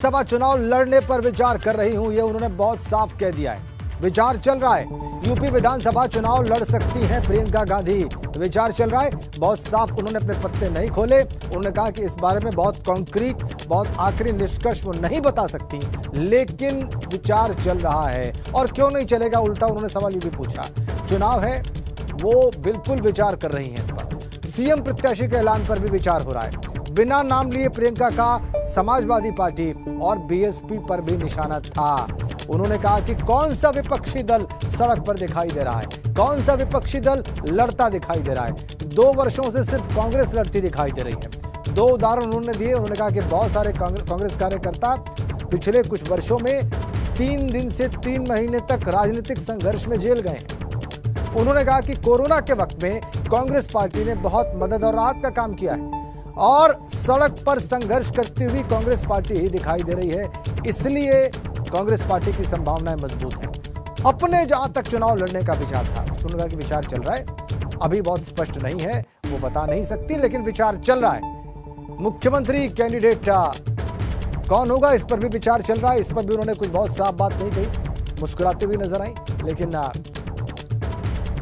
सभा चुनाव लड़ने पर विचार कर रही हूं, ये उन्होंने बहुत साफ कह दिया है। विचार चल रहा है, यूपी विधानसभा चुनाव लड़ सकती हैं प्रियंका गांधी। विचार चल रहा है, बहुत साफ उन्होंने अपने पत्ते नहीं खोले। उन्होंने कहा कि इस बारे में बहुत कॉन्क्रीट, बहुत आखिरी निष्कर्ष वो नहीं बता सकती, लेकिन विचार चल रहा है। और क्यों नहीं चलेगा, उल्टा उन्होंने सवाल ये भी पूछा। चुनाव है, वो बिल्कुल विचार कर रही हैं इस पर। सीएम प्रत्याशी के ऐलान पर भी विचार हो रहा है। बिना नाम लिए प्रियंका का समाजवादी पार्टी और बीएसपी पर भी निशाना था। उन्होंने कहा कि कौन सा विपक्षी दल सड़क पर दिखाई दे रहा है, कौन सा विपक्षी दल लड़ता दिखाई दे रहा है। 2 वर्षों से सिर्फ कांग्रेस लड़ती दिखाई दे रही है। 2 उदाहरण उन्होंने दिए। उन्होंने कहा कि बहुत सारे कांग्रेस कार्यकर्ता पिछले कुछ वर्षों में 3 दिन से 3 महीने तक राजनीतिक संघर्ष में जेल गए हैं। उन्होंने कहा कि कोरोना के वक्त में कांग्रेस पार्टी ने बहुत मदद और राहत का काम किया है और सड़क पर संघर्ष करती हुई कांग्रेस पार्टी ही दिखाई दे रही है, इसलिए कांग्रेस पार्टी की संभावनाएं मजबूत हैं। अपने जहां तक चुनाव लड़ने का विचार था, उन्होंने कहा कि विचार चल रहा है, अभी बहुत स्पष्ट नहीं है, वो बता नहीं सकती, लेकिन विचार चल रहा है। मुख्यमंत्री कैंडिडेट कौन होगा, इस पर भी विचार चल रहा है। इस पर भी उन्होंने कुछ बहुत साफ बात नहीं कही, मुस्कुराते हुए नजर आई, लेकिन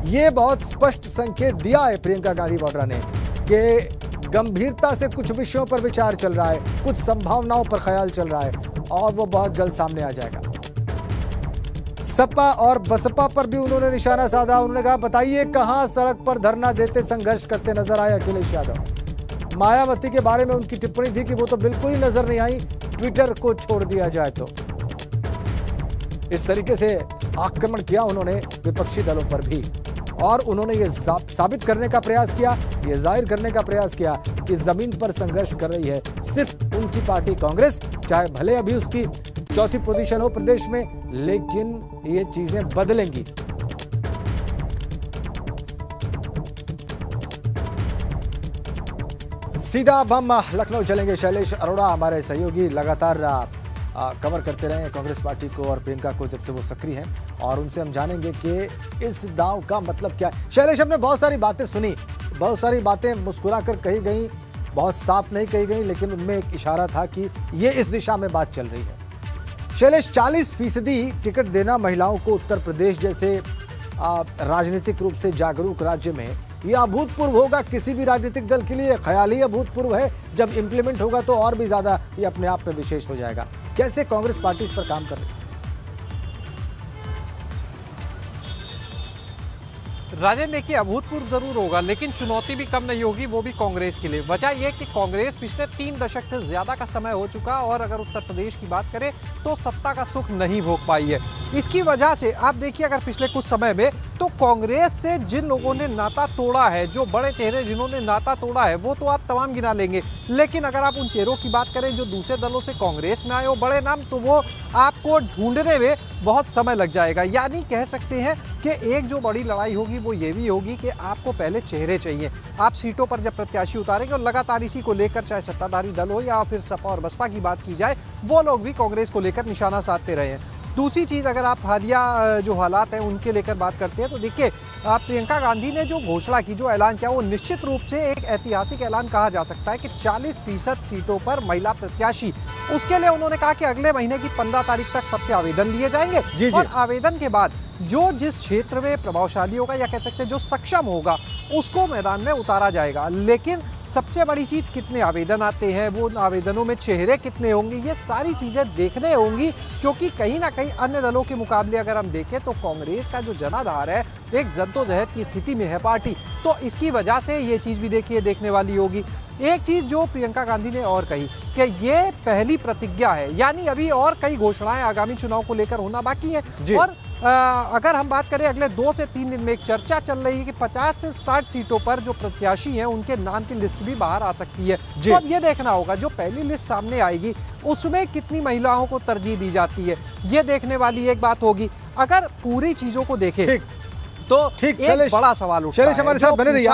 ये बहुत स्पष्ट संकेत दिया है प्रियंका गांधी वाड्रा ने कि गंभीरता से कुछ विषयों पर विचार चल रहा है, कुछ संभावनाओं पर ख्याल चल रहा है और वो बहुत जल्द सामने आ जाएगा। सपा और बसपा पर भी उन्होंने निशाना साधा। उन्होंने कहा, बताइए कहां सड़क पर धरना देते संघर्ष करते नजर आए अखिलेश यादव। मायावती के बारे में उनकी टिप्पणी थी कि वो तो बिल्कुल ही नजर नहीं आई, ट्विटर को छोड़ दिया जाए तो। इस तरीके से आक्रमण किया उन्होंने विपक्षी दलों पर भी, और उन्होंने ये साबित करने का प्रयास किया, ये जाहिर करने का प्रयास किया कि जमीन पर संघर्ष कर रही है सिर्फ उनकी पार्टी कांग्रेस, चाहे भले अभी उसकी 4थी पोजीशन हो प्रदेश में, लेकिन ये चीजें बदलेंगी। सीधा अब हम लखनऊ चलेंगे। शैलेश अरोड़ा हमारे सहयोगी लगातार कवर करते रहे कांग्रेस पार्टी को और प्रियंका को जब से वो सक्रिय हैं, और उनसे हम जानेंगे कि इस दांव का मतलब क्या है। शैलेश, हमने बहुत सारी बातें सुनी, बहुत सारी बातें मुस्कुरा कर कही गई, बहुत साफ नहीं कही गई, लेकिन उनमें एक इशारा था कि ये इस दिशा में बात चल रही है। शैलेश, 40% टिकट देना महिलाओं को उत्तर प्रदेश जैसे राजनीतिक रूप से जागरूक राज्य में, यह अभूतपूर्व होगा किसी भी राजनीतिक दल के लिए। ख्याल ही अभूतपूर्व है, जब इंप्लीमेंट होगा तो और भी ज्यादा ये अपने आप में विशेष हो जाएगा। कैसे कांग्रेस पार्टी इस पर काम कर रही है? राजन, देखिए, अभूतपूर्व जरूर होगा, लेकिन चुनौती भी कम नहीं होगी, वो भी कांग्रेस के लिए। वजह यह कि कांग्रेस पिछले 3 दशक से ज्यादा का समय हो चुका, और अगर उत्तर प्रदेश की बात करें तो सत्ता का सुख नहीं भोग पाई है। इसकी वजह से आप देखिए, अगर पिछले कुछ समय में तो कांग्रेस से जिन लोगों ने नाता तोड़ा है, जो बड़े चेहरे जिन्होंने नाता तोड़ा है, वो तो आप तमाम गिना लेंगे, लेकिन अगर आप उन चेहरों की बात करें जो दूसरे दलों से कांग्रेस में आए हो बड़े नाम, तो वो आपको ढूंढने में बहुत समय लग जाएगा। यानी कह सकते हैं कि एक जो बड़ी लड़ाई होगी वो ये भी होगी कि आपको पहले चेहरे चाहिए। आप सीटों पर जब प्रत्याशी उतारेंगे, और लगातार इसी को लेकर चाहे सत्ताधारी दल हो या फिर सपा और बसपा की बात की जाए, वो लोग भी कांग्रेस को लेकर निशाना साधते रहे हैं। दूसरी चीज़, अगर आप हालिया जो हालात हैं उनके लेकर बात करते हैं, तो देखिए, प्रियंका गांधी ने जो घोषणा की, जो ऐलान किया, वो निश्चित रूप से एक ऐतिहासिक ऐलान कहा जा सकता है कि 40% सीटों पर महिला प्रत्याशी। उसके लिए उन्होंने कहा कि अगले महीने की 15 तारीख तक सबसे आवेदन लिए जाएंगे, और आवेदन के बाद जो जिस क्षेत्र में प्रभावशाली होगा, या कह सकते हैं जो सक्षम होगा, उसको मैदान में उतारा जाएगा। लेकिन सबसे बड़ी चीज़, कितने आवेदन आते हैं, वो आवेदनों में चेहरे कितने होंगे, ये सारी चीज़ें देखने होंगी, क्योंकि कहीं ना कहीं अन्य दलों के मुकाबले अगर हम देखें तो कांग्रेस का जो जनाधार है, एक जद्दोजहद की स्थिति में है पार्टी, तो इसकी वजह से ये चीज़ भी देखने वाली होगी। एक चीज़ जो प्रियंका गांधी ने और कही कि ये पहली प्रतिज्ञा है, यानी अभी और कई घोषणाएं आगामी चुनाव को लेकर होना बाकी है। और अगर हम बात करें अगले 2 से 3 दिन में एक चर्चा चल रही है कि 50 से 60 सीटों पर जो प्रत्याशी हैं उनके नाम की लिस्ट भी बाहर आ सकती है। तो अब ये देखना होगा, जो पहली लिस्ट सामने आएगी उसमें कितनी महिलाओं को तरजीह दी जाती है, ये देखने वाली एक बात होगी। अगर पूरी चीजों को देखें तो एक बड़ा सवाल उठता है। हमारे साथ बने रहिए।